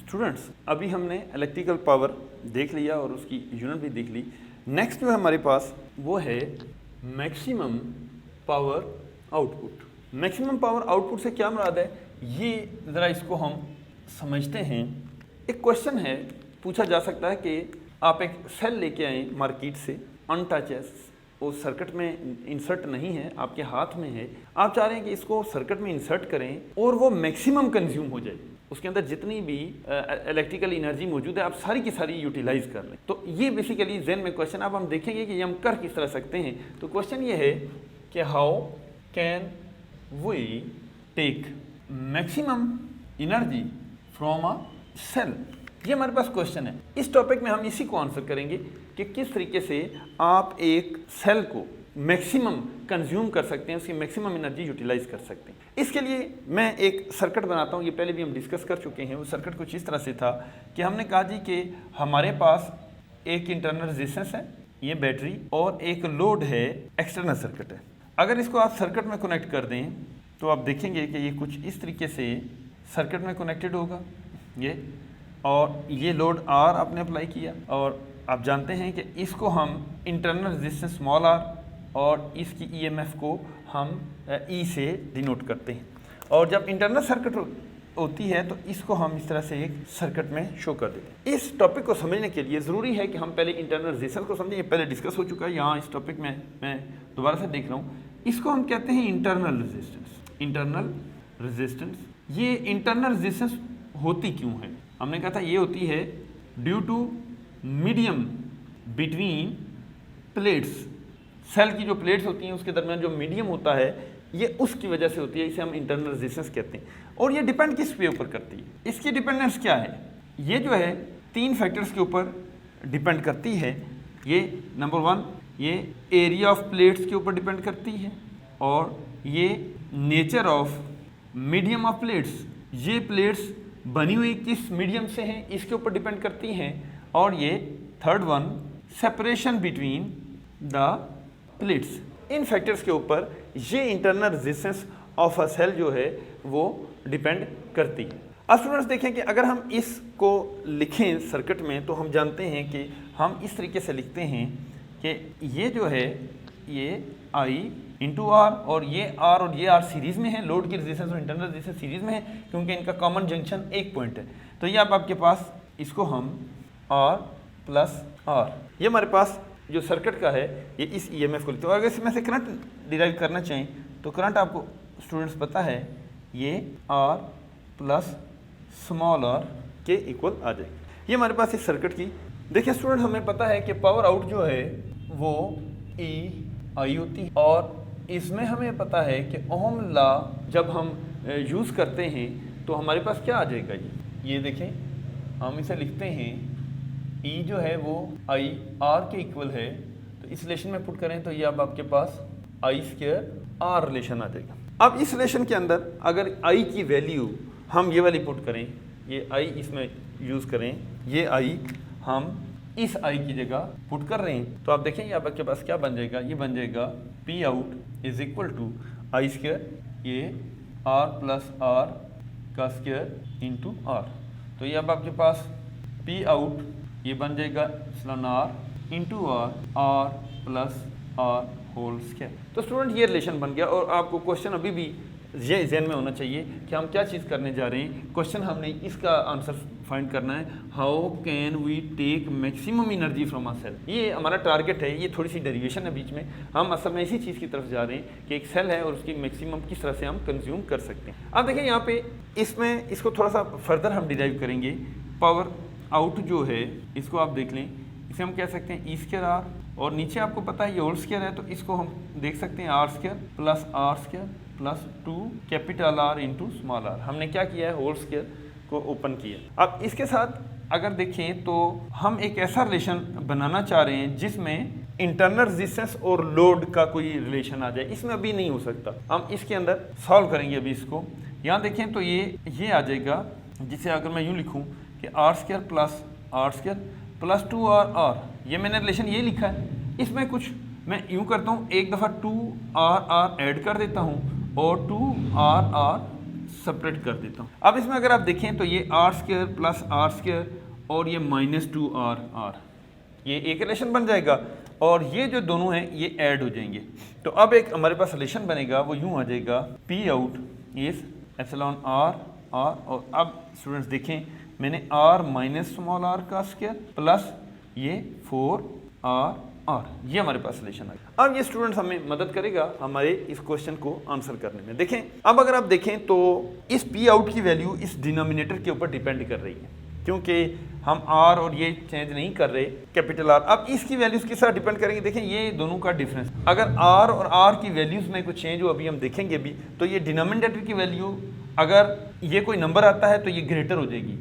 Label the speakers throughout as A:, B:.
A: Students, अभी हमने electrical power देख लिया और उसकी यूनिट भी देख ली। नेक्स्ट जो है हमारे पास वो है maximum power output. Maximum power output से क्या मुराद है, ये ज़रा इसको हम समझते हैं। एक क्वेश्चन है, पूछा जा सकता है कि आप एक सेल लेके आए मार्केट से, अनटच है, वो सर्किट में इंसर्ट नहीं है, आपके हाथ में है, आप चाह रहे हैं कि इसको सर्किट में इंसर्ट करें और वो मैक्सिमम कंज्यूम हो जाए, उसके अंदर जितनी भी इलेक्ट्रिकल एनर्जी मौजूद है आप सारी की सारी यूटिलाइज कर लें। तो ये बेसिकली जेन में क्वेश्चन, अब हम देखेंगे कि ये हम कर किस तरह सकते हैं। तो क्वेश्चन ये है कि how can we take maximum energy from a cell. ये हमारे पास क्वेश्चन है। इस टॉपिक में हम इसी को आंसर करेंगे कि किस तरीके से आप एक सेल को मैक्सिमम कंज्यूम कर सकते हैं, उसकी मैक्सिमम एनर्जी यूटिलाइज कर सकते हैं। इसके लिए मैं एक सर्किट बनाता हूँ, ये पहले भी हम डिस्कस कर चुके हैं। वो सर्किट कुछ इस तरह से था कि हमने कहा जी कि हमारे पास एक इंटरनल रेजिस्टेंस है, ये बैटरी, और एक लोड है, एक्सटर्नल सर्किट है। अगर इसको आप सर्किट में कनेक्ट कर दें तो आप देखेंगे कि ये कुछ इस तरीके से सर्किट में कनेक्टेड होगा ये, और ये लोड आर आपने अप्लाई किया, और आप जानते हैं कि इसको हम इंटरनल रेजिस्टेंस स्मॉल आर और इसकी ईएमएफ को हम ई से डिनोट करते हैं। और जब इंटरनल सर्किट होती है तो इसको हम इस तरह से एक सर्किट में शो कर देते हैं। इस टॉपिक को समझने के लिए ज़रूरी है कि हम पहले इंटरनल रेजिस्टेंस को समझें। ये पहले डिस्कस हो चुका है, यहाँ इस टॉपिक में मैं दोबारा से देख रहा हूँ। इसको हम कहते हैं इंटरनल रेजिस्टेंस। इंटरनल रेजिस्टेंस, ये इंटरनल रेजिस्टेंस होती क्यों है? हमने कहा था ये होती है due to medium between plates. Cell की जो प्लेट्स होती हैं उसके दरमियान जो मीडियम होता है, ये उसकी वजह से होती है, इसे हम इंटरनल रेजिस्टेंस कहते हैं। और ये डिपेंड किस पे ऊपर करती है? इसकी डिपेंडेंस क्या है? ये जो है 3 फैक्टर्स के ऊपर डिपेंड करती है। ये नंबर 1, ये एरिया ऑफ प्लेट्स के ऊपर डिपेंड करती है, और ये nature of medium of plates, ये प्लेट्स बनी हुई किस मीडियम से हैं इसके ऊपर डिपेंड करती हैं, और ये third 1, separation between the plates. इन फैक्टर्स के ऊपर ये internal resistance of a cell जो है वो डिपेंड करती है। अब स्टूडेंट्स देखें कि अगर हम इसको लिखें सर्किट में तो हम जानते हैं कि हम इस तरीके से लिखते हैं कि ये जो है ये I इंटू आर, और ये आर सीरीज़ में है। लोड की रेजिस्टेंस और इंटरनल रेजिस्टेंस सीरीज़ में है क्योंकि इनका कॉमन जंक्शन एक पॉइंट है। तो ये अब आपके पास, इसको हम R प्लस R, ये हमारे पास जो सर्किट का है, ये इस ईएमएफ को लिखते हैं। और अगर इसमें से करंट डिराइव करना चाहें तो करंट आपको स्टूडेंट्स पता है ये R प्लस स्मॉल r के इक्वल आ जाएगी। ये हमारे पास इस सर्किट की। देखिए स्टूडेंट, हमें पता है कि पावर आउट जो है वो EI होती है, और इसमें हमें पता है कि ओहम लॉ जब हम यूज़ करते हैं तो हमारे पास क्या आ जाएगा। ये देखें, हम इसे लिखते हैं E जो है वो I R के इक्वल है, तो इस रिलेशन में पुट करें तो ये अब आपके पास I² R रिलेशन आ जाएगा। अब इस रिलेशन के अंदर अगर I की वैल्यू हम ये वाली पुट करें, ये I इसमें यूज़ करें, ये I हम इस I की जगह पुट कर रहे हैं, तो आप देखेंगे अब आपके पास क्या बन जाएगा। ये बन जाएगा P out is equal to I², ये R प्लस R का स्क्वायर इंटू R। तो ये अब आपके पास P आउट ये बन जाएगा epsilon R into R plus R whole square. तो स्टूडेंट ये रिलेशन बन गया, और आपको क्वेश्चन अभी भी ये ज़हन में होना चाहिए कि हम क्या चीज़ करने जा रहे हैं। क्वेश्चन हमने इसका आंसर फाइंड करना है, how can we take maximum energy from a cell. ये हमारा टारगेट है। ये थोड़ी सी डेरिवेशन है बीच में, हम असल में इसी चीज़ की तरफ जा रहे हैं कि एक सेल है और उसकी मैक्सिमम किस तरह से हम कंज्यूम कर सकते हैं। अब देखिए यहाँ पे इसमें इसको थोड़ा सा फर्दर हम डिराइव करेंगे। पावर आउट जो है इसको आप देख लें, इसे हम कह सकते हैं E² R, और नीचे आपको पता है ये होल स्क्वायर है, तो इसको हम देख सकते हैं R² plus R² plus 2 capital R into small r। हमने क्या किया है, होल स्क्वायर को ओपन किया। अब इसके साथ अगर देखें तो हम एक ऐसा रिलेशन बनाना चाह रहे हैं जिसमें इंटरनल रेजिस्टेंस और लोड का कोई रिलेशन आ जाए। इसमें अभी नहीं हो सकता, हम इसके अंदर सॉल्व करेंगे अभी इसको। यहाँ देखें तो ये आ जाएगा, जिसे अगर मैं यूँ लिखूँ कि R² plus R² plus 2RR, ये मैंने रिलेशन ये लिखा है। इसमें कुछ मैं यूँ करता हूँ, एक दफ़ा 2RR ऐड कर देता हूँ और 2RR सेपरेट कर देता हूँ। अब इसमें अगर आप देखें तो ये R square plus R square और ये -2r, ये एक रिलेशन बन जाएगा और ये जो दोनों हैं ये ऐड हो जाएंगे। तो अब एक हमारे पास रिलेशन बनेगा, वो यूँ आ जाएगा P out is epsilon R और अब स्टूडेंट्स देखें मैंने r माइनस स्मॉल r का स्क्वायर प्लस ये 4r, ये हमारे पास रिलेशन आ गया। अब ये स्टूडेंट्स हमें मदद करेगा हमारे इस क्वेश्चन को आंसर करने में। देखें अब अगर आप देखें तो इस पी आउट की वैल्यू इस डिनोमिनेटर के ऊपर डिपेंड कर रही है, क्योंकि हम r और ये चेंज नहीं कर रहे कैपिटल R। अब इसकी वैल्यूज के साथ डिपेंड करेंगे। देखें ये दोनों का डिफरेंस, अगर r और r की वैल्यूज में कुछ चेंज हो, अभी हम देखेंगे भी, तो ये डिनोमिनेटर की वैल्यू अगर ये कोई नंबर आता है तो ये ग्रेटर हो जाएगी,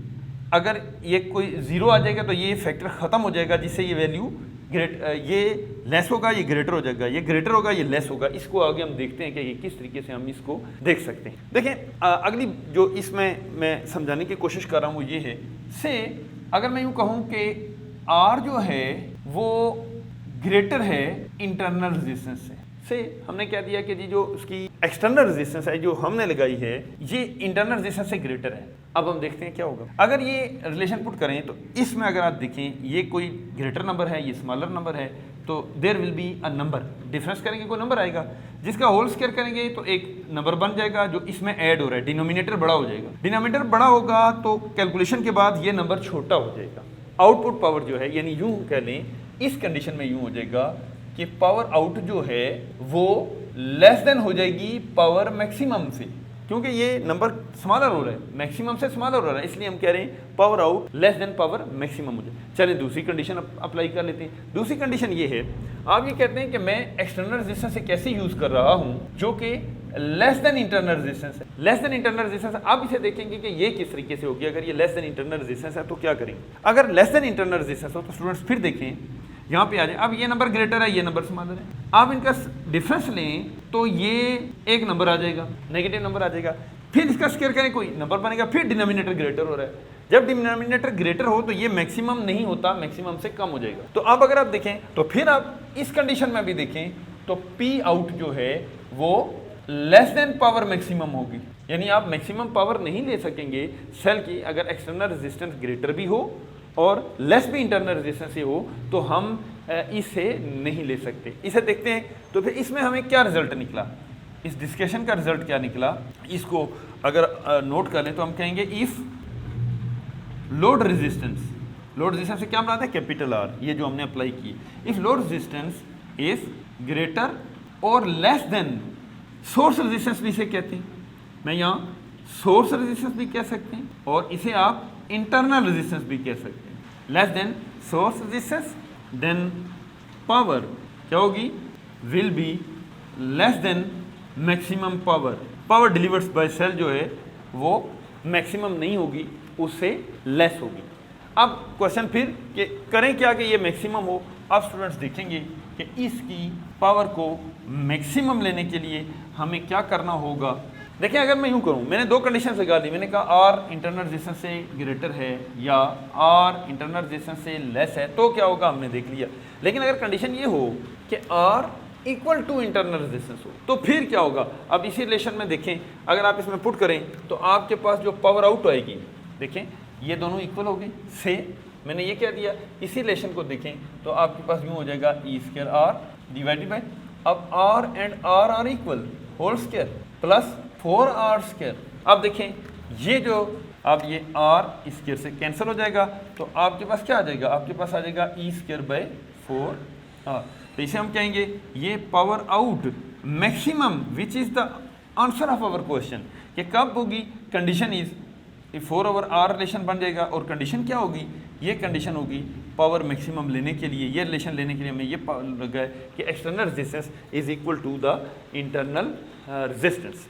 A: अगर ये कोई जीरो आ जाएगा तो ये फैक्टर खत्म हो जाएगा, जिससे ये वैल्यू ये लेस होगा, ये ग्रेटर हो जाएगा, ये ग्रेटर होगा, ये लेस होगा। इसको आगे हम देखते हैं कि ये किस तरीके से हम इसको देख सकते हैं। देखें अगली जो इसमें मैं समझाने की कोशिश कर रहा हूँ वो ये है, से अगर मैं यूँ कहूँ कि R जो है वो ग्रेटर है इंटरनल रेजिस्टेंस से हमने क्या दिया कि जी जो उसकी एक्सटर्नल रेजिस्टेंस है जो हमने लगाई है ये इंटरनल रेजिस्टेंस से ग्रेटर है। अब हम देखते हैं क्या होगा अगर ये रिलेशन पुट करें। तो इसमें अगर आप देखें ये कोई ग्रेटर नंबर है, ये स्मॉलर नंबर है, तो there will be a number, difference करेंगे कोई नंबर आएगा, जिसका होल स्क्वायर करेंगे तो एक नंबर बन जाएगा जो इसमें ऐड हो रहा है, डिनोमिनेटर बड़ा हो जाएगा। डिनोमिनेटर बड़ा होगा तो कैलकुलेशन के बाद ये नंबर छोटा हो जाएगा। आउटपुट पावर जो है, यानी यूँ कह लें इस कंडीशन में यूँ हो जाएगा कि पावर आउट जो है वो लेस देन हो जाएगी पावर मैक्सिमम से, क्योंकि ये नंबर स्मॉलर हो रहा है, मैक्सिमम से स्मॉलर हो रहा है, इसलिए हम कह रहे हैं power out less than power maximum हो जाए। चलिए दूसरी कंडीशन अप्लाई कर लेते हैं। दूसरी कंडीशन ये है, आप ये कहते हैं कि मैं एक्सटर्नल रेजिस्टेंस से कैसे यूज कर रहा हूँ जो कि लेस देन इंटरनल रेजिस्टेंस है। लेस देन इंटरनल रेजिस्टेंस, आप इसे देखेंगे कि ये किस तरीके से होगी। अगर ये लेस देन इंटरनल रेजिस्टेंस है तो क्या करेंगे, अगर लेस देन इंटरनल रेजिस्टेंस हो तो स्टूडेंट्स फिर देखें यहाँ पे आ जाए। अब ये नंबर ग्रेटर है, ये नंबर स्मॉलर है, आप इनका डिफरेंस लें तो ये एक नंबर आ जाएगा, नेगेटिव नंबर आ जाएगा, फिर इसका स्क्वायर करें कोई नंबर बनेगा, फिर डिनोमिनेटर ग्रेटर हो रहा है। जब डिनोमिनेटर ग्रेटर हो तो ये मैक्सिमम नहीं होता, मैक्सिमम से कम हो जाएगा। तो अब अगर आप देखें तो फिर आप इस कंडीशन में भी देखें तो पी आउट जो है वो लेस देन पावर मैक्सिमम होगी, यानी आप मैक्सिमम पावर नहीं ले सकेंगे सेल की अगर एक्सटर्नल रेजिस्टेंस ग्रेटर भी हो और लेस भी इंटरनल रेजिस्टेंस से हो, तो हम इसे नहीं ले सकते। इसे देखते हैं तो फिर इसमें हमें क्या रिजल्ट निकला, इस डिस्कशन का रिजल्ट क्या निकला, इसको अगर नोट कर लें तो हम कहेंगे इफ लोड रेजिस्टेंस से क्या बनाता है कैपिटल आर, ये जो हमने अप्लाई की, if load resistance is greater और लेस देन सोर्स रेजिस्टेंस भी इसे कहते हैं, मैं यहाँ सोर्स रेजिस्टेंस भी कह सकते हैं और इसे आप इंटरनल रेजिस्टेंस भी कह सकते हैं। Less than source resistance then power क्या होगी, will be less than maximum power. Power delivered by cell जो है वो मैक्सिमम नहीं होगी, उससे लेस होगी। अब क्वेश्चन फिर कि करें क्या कि ये मैक्सिमम हो। अब स्टूडेंट्स देखेंगे कि इसकी पावर को मैक्सिमम लेने के लिए हमें क्या करना होगा। देखिए अगर मैं यूँ करूँ, मैंने दो कंडीशन लगा दी, मैंने कहा R इंटरनल रेजिस्टेंस से ग्रेटर है या R इंटरनल रेजिस्टेंस से लेस है, तो क्या होगा हमने देख लिया। लेकिन अगर कंडीशन ये हो कि R equal to internal resistance हो तो फिर क्या होगा। अब इसी रिलेशन में देखें, अगर आप इसमें पुट करें तो आपके पास जो पावर आउट आएगी, देखें ये दोनों इक्वल हो गए से, मैंने ये क्या दिया, इसी रिलेशन को देखें तो आपके पास यूँ हो जाएगा E square R divided by, अब R and R are equal whole square plus 4r square. अब देखें ये जो अब ये r स्क्वायर से कैंसिल हो जाएगा तो आपके पास क्या आ जाएगा, आपके पास आ जाएगा ई स्क्वायर बाई 4r। तो इसे हम कहेंगे ये power out maximum which is the answer of our question, कि कब होगी, कंडीशन इज 4/r रिलेशन बन जाएगा और कंडीशन क्या होगी, ये कंडीशन होगी पावर मैक्सिमम लेने के लिए, ये रिलेशन लेने के लिए हमें ये लगा है कि external resistance is equal to the internal resistance.